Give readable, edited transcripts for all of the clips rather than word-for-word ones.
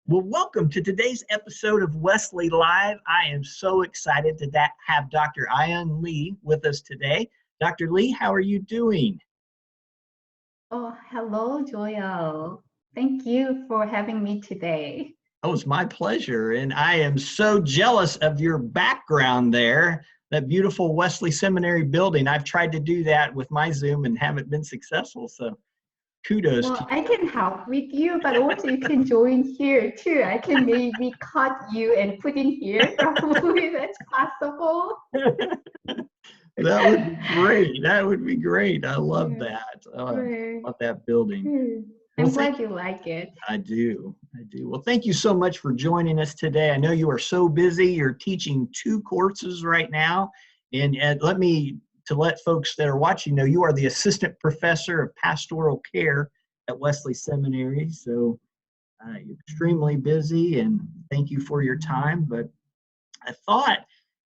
Well, welcome to today's episode of Wesley Live. I am so excited to have Dr. AHyun Lee with us today. Dr. Lee, how are you doing? Oh, hello, Joel. Thank you for having me today. Oh, it's my pleasure. And I am so jealous of your background there, that beautiful Wesley Seminary building. I've tried to do that with my Zoom and haven't been successful. So kudos to Well, I can help with you, but also you can join here too. I can maybe cut you and put in here. Probably that's possible. you. That would be great. That would be great. I love Yeah, that. Oh, I great. love that building. Well, I'm glad you like it. I do. I do. Well, thank you so much for joining us today. I know you are so busy. You're teaching 2 courses right now. And let folks that are watching know you are the assistant professor of pastoral care at Wesley Seminary. So you're extremely busy, and thank you for your time. But I thought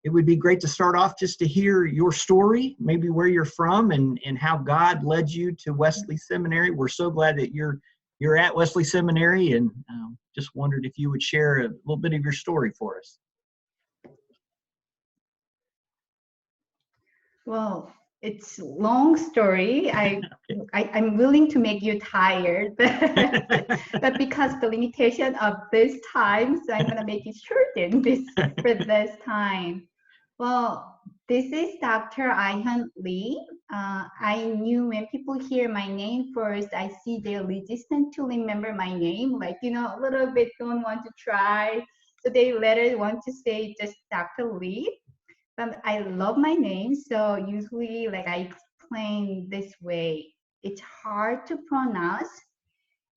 it would be great to start off just to hear your story, maybe where you're from and how God led you to Wesley Seminary. We're so glad that you're at Wesley Seminary, and just wondered if you would share a little bit of your story for us. Well, it's a long story. Okay. I'm willing to make you tired, but because the limitation of this time, so I'm gonna make it shorten this for this time. Well, this is Dr. AHyun Lee. I knew when people hear my name first, I see they're resistant to remember my name, like, a little bit don't want to try. So they later want to say just Dr. Lee. I love my name, so usually like I explain this way. It's hard to pronounce,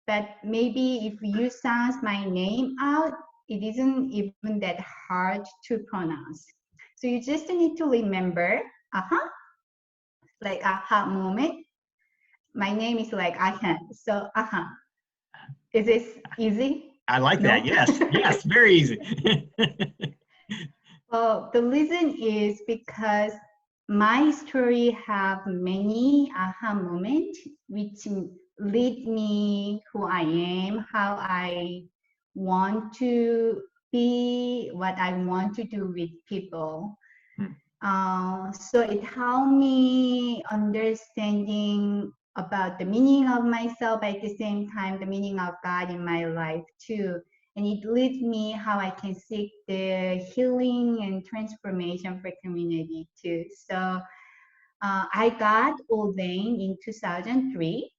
but maybe if you sound my name out, it isn't even that hard to pronounce. So you just need to remember, like aha moment. My name is like AHyun, so Is this easy? I like No? that. Yes, yes, very easy. Well, the reason is because my story have many aha moments which lead me who I am, how I want to be, what I want to do with people. So it helped me understanding about the meaning of myself, but at the same time the meaning of God in my life too. And it leads me how I can seek the healing and transformation for community too. So I got ordained in 2003.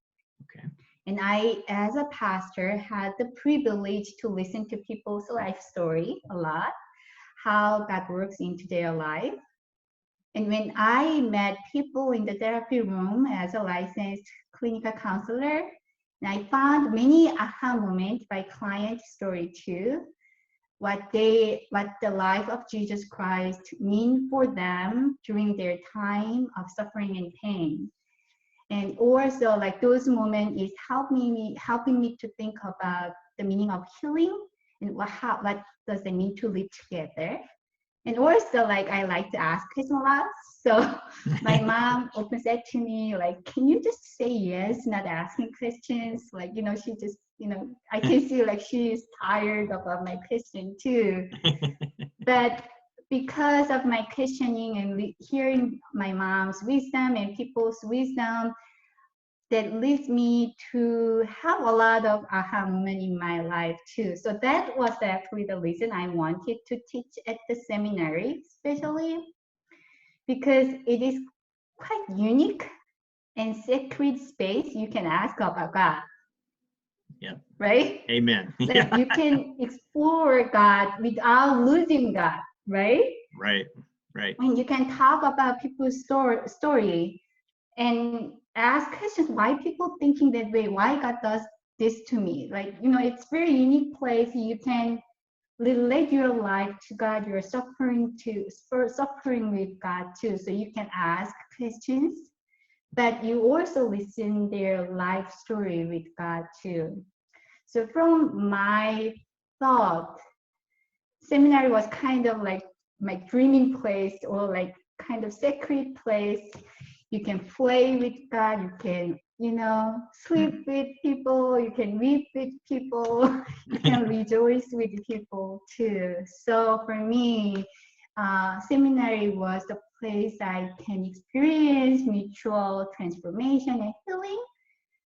Okay. And I, as a pastor, had the privilege to listen to people's life story a lot, how God works into their life. And when I met people in the therapy room as a licensed clinical counselor, and I found many aha moments by client story too, what the life of Jesus Christ mean for them during their time of suffering and pain. And also like those moments is helping me to think about the meaning of healing and what does it mean to live together. And also like I like to ask questions a lot. So my mom often said to me, like, can you just say yes, not asking questions? Like, she just, I can see like she is tired about my question too. But because of my questioning and hearing my mom's wisdom and people's wisdom, that leads me to have a lot of aha moment in my life too. So that was actually the reason I wanted to teach at the seminary, especially because it is quite unique and sacred space you can ask about God. Yeah. Right? Amen. Like you can explore God without losing God, right? Right. Right. When you can talk about people's story and ask questions why people thinking that way, why God does this to me. Like, it's very unique place you can relate your life to God, you're suffering with God too. So you can ask questions, but you also listen their life story with God too. So from my thought, seminary was kind of like my dreaming place, or like kind of sacred place. You can play with God, you can, sleep with people, you can weep with people, you can rejoice with people too. So for me, seminary was the place I can experience mutual transformation and healing.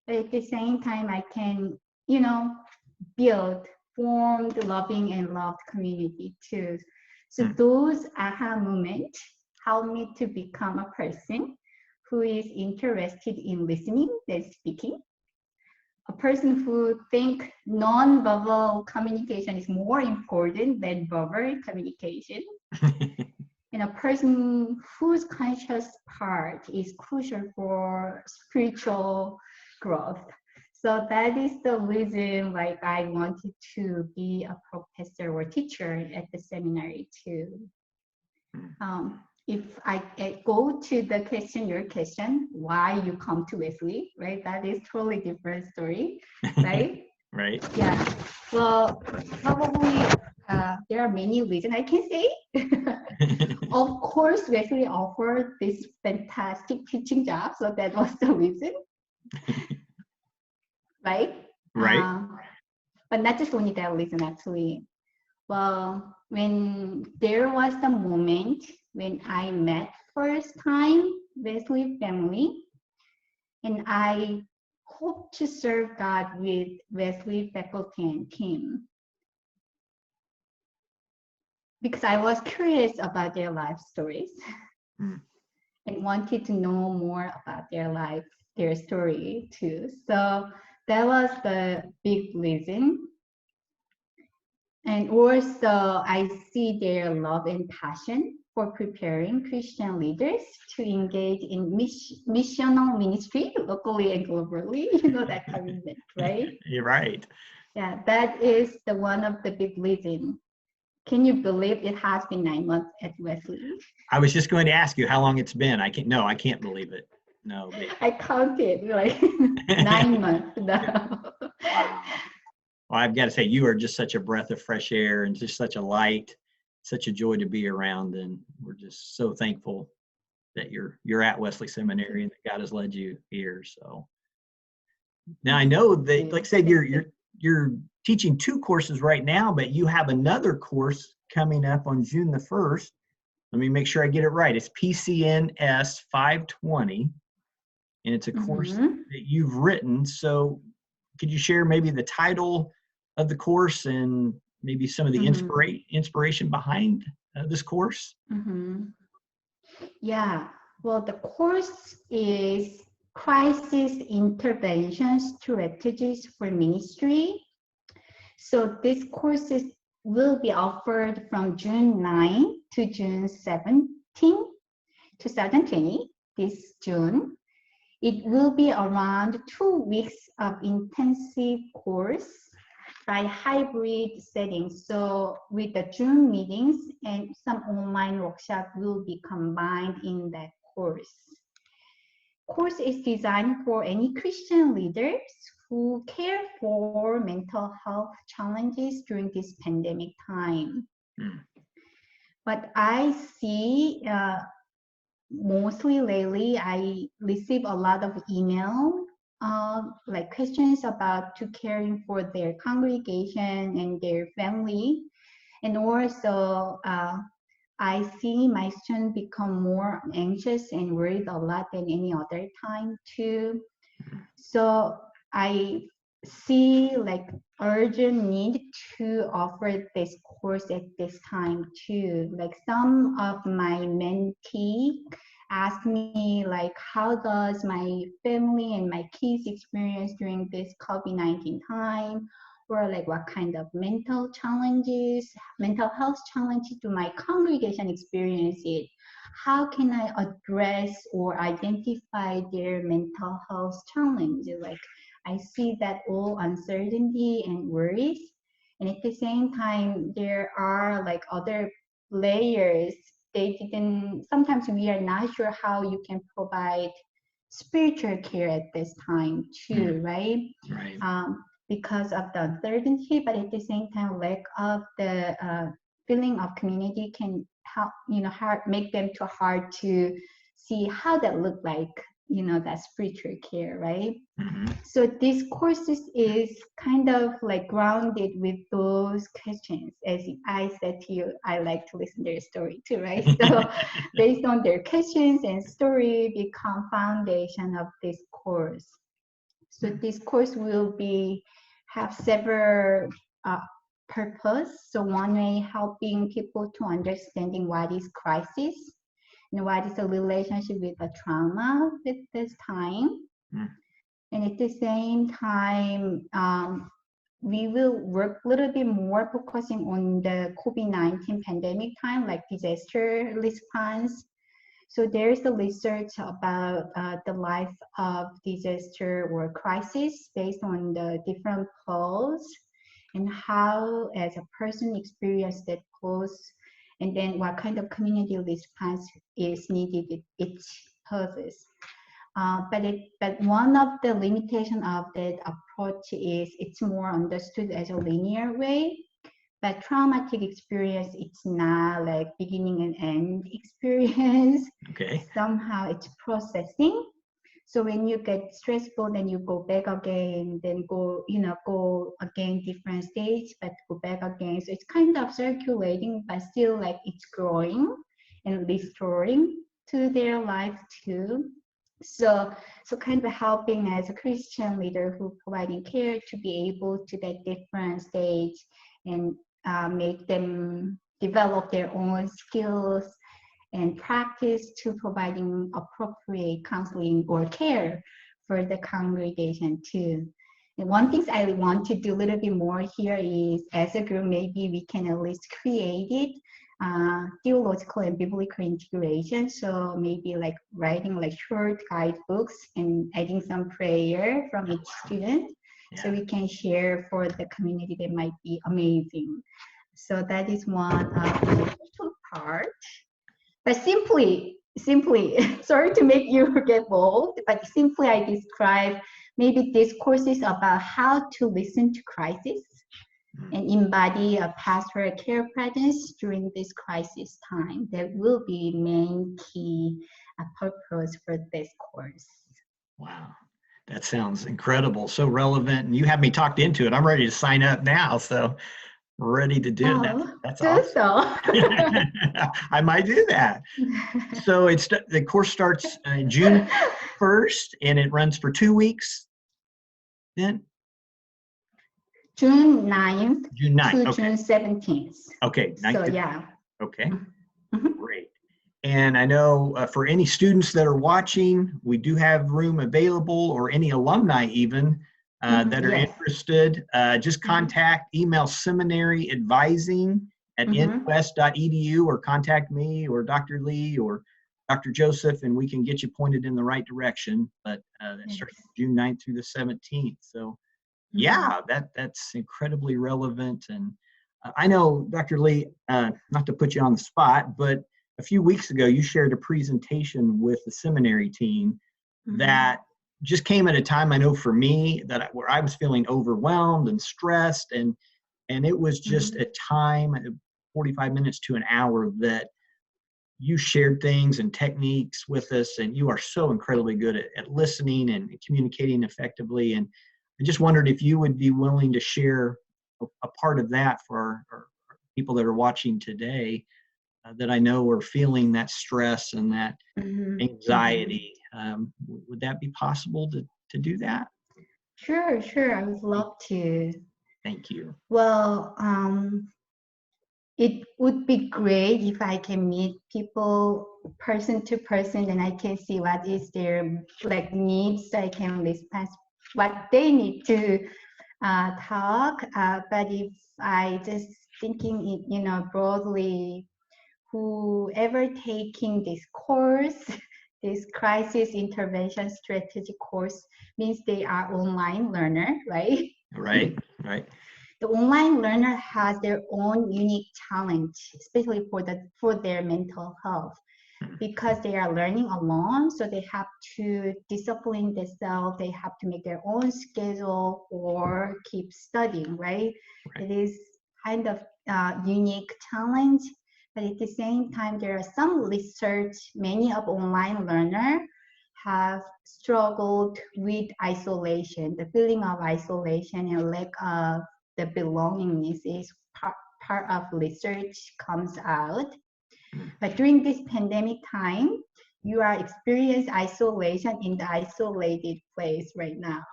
But at the same time, I can, build, formed, loving and loved community too. So those aha moments help me to become a person who is interested in listening than speaking. A person who think non-verbal communication is more important than verbal communication. And a person whose conscious part is crucial for spiritual growth. So that is the reason like I wanted to be a professor or teacher at the seminary too. If I go to the question, your question, why you come to Wesley, right? That is totally different story, right? Right. Yeah. Well, probably there are many reasons I can say. Of course, Wesley offered this fantastic teaching job, so that was the reason, right? Right. But not just only that reason, actually. Well, when there was the moment when I met first time Wesley family, and I hope to serve God with Wesley faculty and team, because I was curious about their life stories and wanted to know more about their life, their story too. So that was the big reason. And also, I see their love and passion for preparing Christian leaders to engage in missional ministry locally and globally. You know that commitment, right? You're right. Yeah, that is the one of the big reasons. Can you believe it has been 9 months at Wesley? I was just going to ask you how long it's been. I can't believe it. No. I counted like 9 months now. Wow. Well, I've got to say, you are just such a breath of fresh air and just such a light, such a joy to be around. And we're just so thankful that you're at Wesley Seminary and that God has led you here. So now I know that, like I said, you're teaching 2 courses right now, but you have another course coming up on June the 1st. Let me make sure I get it right. It's PCNS 520, and it's a course that you've written. So could you share maybe the title of the course and maybe some of the inspiration behind this course? Yeah, well, the course is Crisis Intervention Strategies for Ministry. So this course will be offered from June 9 to June 17, 2020, this June. It will be around 2 weeks of intensive course by hybrid settings. So with the Zoom meetings and some online workshop will be combined in that course. Course is designed for any Christian leaders who care for mental health challenges during this pandemic time. But I see mostly lately, I receive a lot of email, like questions about to caring for their congregation and their family. And also, I see my students become more anxious and worried a lot than any other time too. So I see like urgent need to offer this course at this time too. Like some of my mentees ask me like, how does my family and my kids experience during this COVID-19 time? Or like what kind of mental health challenges do my congregation experience it? How can I address or identify their mental health challenge? Like I see that all uncertainty and worries. And at the same time, there are like other layers. Sometimes we are not sure how you can provide spiritual care at this time too, right? Right. Because of the uncertainty, but at the same time, lack of the feeling of community can help, make them too hard to see how that look like that spiritual care, right? Mm-hmm. So this courses is kind of like grounded with those questions. As I said to you, I like to listen to their story too, right? So based on their questions and story become foundation of this course. So this course will have several purpose. So one way, helping people to understanding what is crisis and what is the relationship with the trauma at this time. Mm. And at the same time, we will work a little bit more focusing on the COVID-19 pandemic time, like disaster response. So there's the research about the life of disaster or crisis based on the different pulse and how as a person experience that pulse, and then what kind of community response is needed at each pulses. But one of the limitation of that approach is it's more understood as a linear way. But traumatic experience, it's not like beginning and end experience. Okay. Somehow it's processing. So when you get stressful, then you go back again, then go again different stage, but go back again. So it's kind of circulating, but still like it's growing and restoring to their life too. So kind of helping as a Christian leader who providing care to be able to that different stage and make them develop their own skills and practice to providing appropriate counseling or care for the congregation too. And one thing I want to do a little bit more here is, as a group, maybe we can at least create it theological and biblical integration. So maybe like writing like short guidebooks and adding some prayer from each student. Yeah. So we can share for the community. That might be amazing. So that is one part. But simply, sorry to make you get bold, but simply I describe maybe this course is about how to listen to crisis and embody a pastoral care presence during this crisis time. That will be main key purpose for this course. Wow. That sounds incredible. So relevant. And you have me talked into it. I'm ready to sign up now. So ready to do it. That's awesome. So. I might do that. So the course starts June 1st and it runs for 2 weeks. Then June 9th June 9th. to Okay. June 17th. Okay. 9th So to, yeah. Okay. Mm-hmm. Great. And I know for any students that are watching, we do have room available, or any alumni even that are interested. Just email seminaryadvising@nwest.edu, or contact me or Dr. Lee or Dr. Joseph, and we can get you pointed in the right direction. But that starts June 9th through the 17th. So yeah, that's incredibly relevant. And I know, Dr. Lee, not to put you on the spot, but a few weeks ago, you shared a presentation with the seminary team that just came at a time, I know for me, where I was feeling overwhelmed and stressed, and it was just a time, 45 minutes to an hour, that you shared things and techniques with us, and you are so incredibly good at listening and communicating effectively. And I just wondered if you would be willing to share a part of that for our people that are watching today, that I know are feeling that stress and that anxiety. Would that be possible to do that? Sure. I would love to. Thank you. Well, it would be great if I can meet people person to person and I can see what is their like needs. I can respond what they need to talk. But if I just thinking, broadly, whoever taking this course, this crisis intervention strategy course, means they are online learner, right? Right. The online learner has their own unique challenge, especially for their mental health, because they are learning alone. So they have to discipline themselves. They have to make their own schedule or keep studying, right? It is kind of unique challenge. But at the same time, there are some research, many of online learners have struggled with isolation. The feeling of isolation and lack of the belongingness is part of research comes out. But during this pandemic time, you are experiencing isolation in the isolated place right now.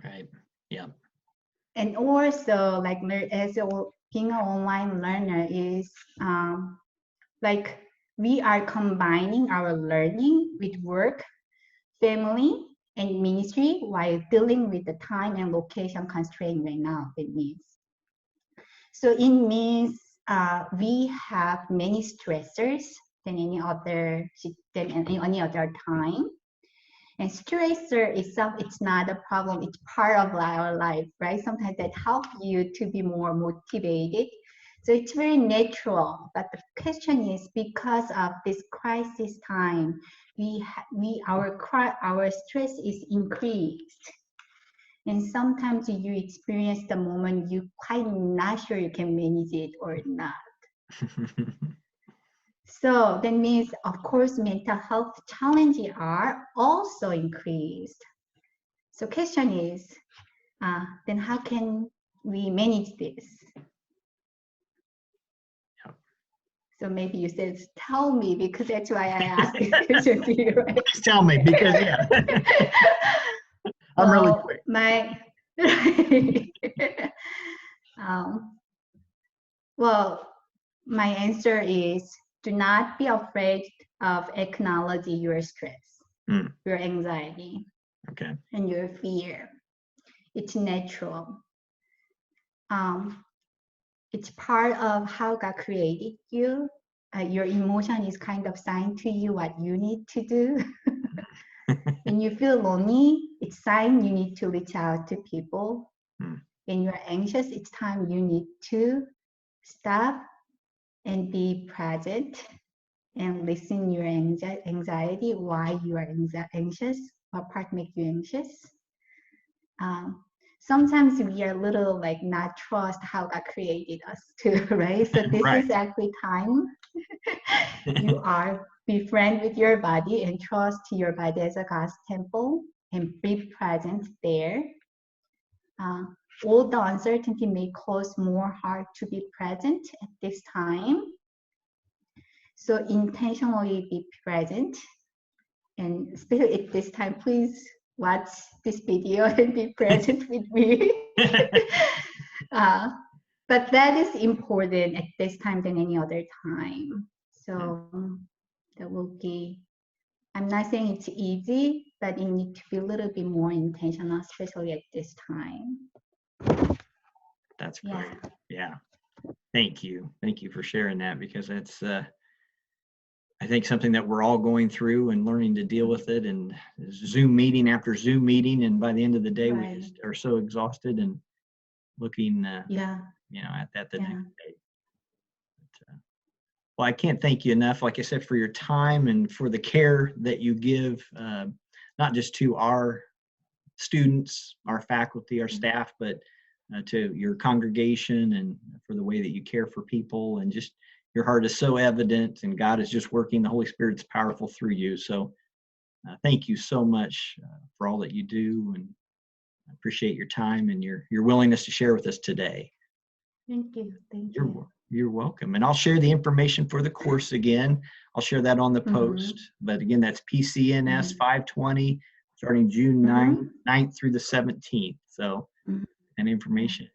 Right. Yeah. And also, like as being an online learner is like we are combining our learning with work, family, and ministry while dealing with the time and location constraint right now. It means. So it means we have many stressors than any other time. And stressor itself, it's not a problem. It's part of our life, right? Sometimes that help you to be more motivated. So it's very natural. But the question is, because of this crisis time, our stress is increased. And sometimes you experience the moment you quite not sure you can manage it or not. So that means, of course, mental health challenges are also increased. So question is, then how can we manage this? Yeah. So maybe you said, tell me, because that's why I asked this question to you. Right? Please tell me, because yeah. I'm really quick. My answer is, do not be afraid of acknowledging your stress, your anxiety, and your fear. It's natural. It's part of how God created you. Your emotion is kind of sign to you what you need to do. When you feel lonely, it's sign you need to reach out to people. When you're anxious, it's time you need to stop and be present and listen your anxiety, why you are anxious, what part make you anxious. Sometimes we are a little like not trust how God created us too, right? So this is actually time you are be friend with your body and trust your body as a God's temple and be present there. All the uncertainty may cause more hard to be present at this time. So intentionally be present, and especially at this time, please watch this video and be present with me. But that is important at this time than any other time. So that will be, I'm not saying it's easy, but you need to be a little bit more intentional, especially at this time. That's great. Yeah. Thank you. Thank you for sharing that, because it's, I think, something that we're all going through and learning to deal with it, and Zoom meeting after Zoom meeting. And by the end of the day, we just are so exhausted and looking, at that the next day. But, well, I can't thank you enough, like I said, for your time and for the care that you give, not just to our students, our faculty, our staff, but to your congregation, and for the way that you care for people, and just your heart is so evident, and God is just working. The Holy Spirit's powerful through you. So thank you so much for all that you do, and I appreciate your time and your willingness to share with us today. Thank you. Thank you. You're welcome. And I'll share the information for the course again. I'll share that on the post. But again, that's PCNS 520, starting June 9th through the 17th. So, and information.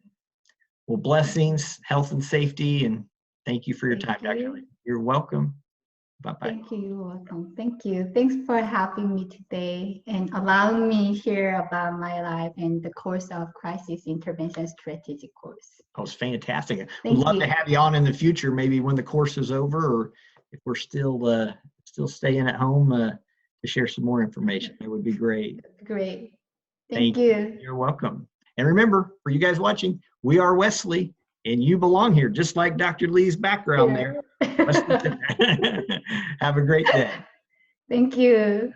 Well, blessings, health and safety, and thank you for your time, Dr. Lee. You're welcome. Bye-bye. Thank you. You're welcome. Thank you. Thanks for having me today and allowing me to share about my life and the course of Crisis Intervention Strategy course. That was fantastic. We'd love to have you on in the future, maybe when the course is over, or if we're still staying at home to share some more information. It would be great. Great. Thank you. You're welcome. And remember, for you guys watching, we are Wesley, and you belong here, just like Dr. Lee's background there. Have a great day. Thank you.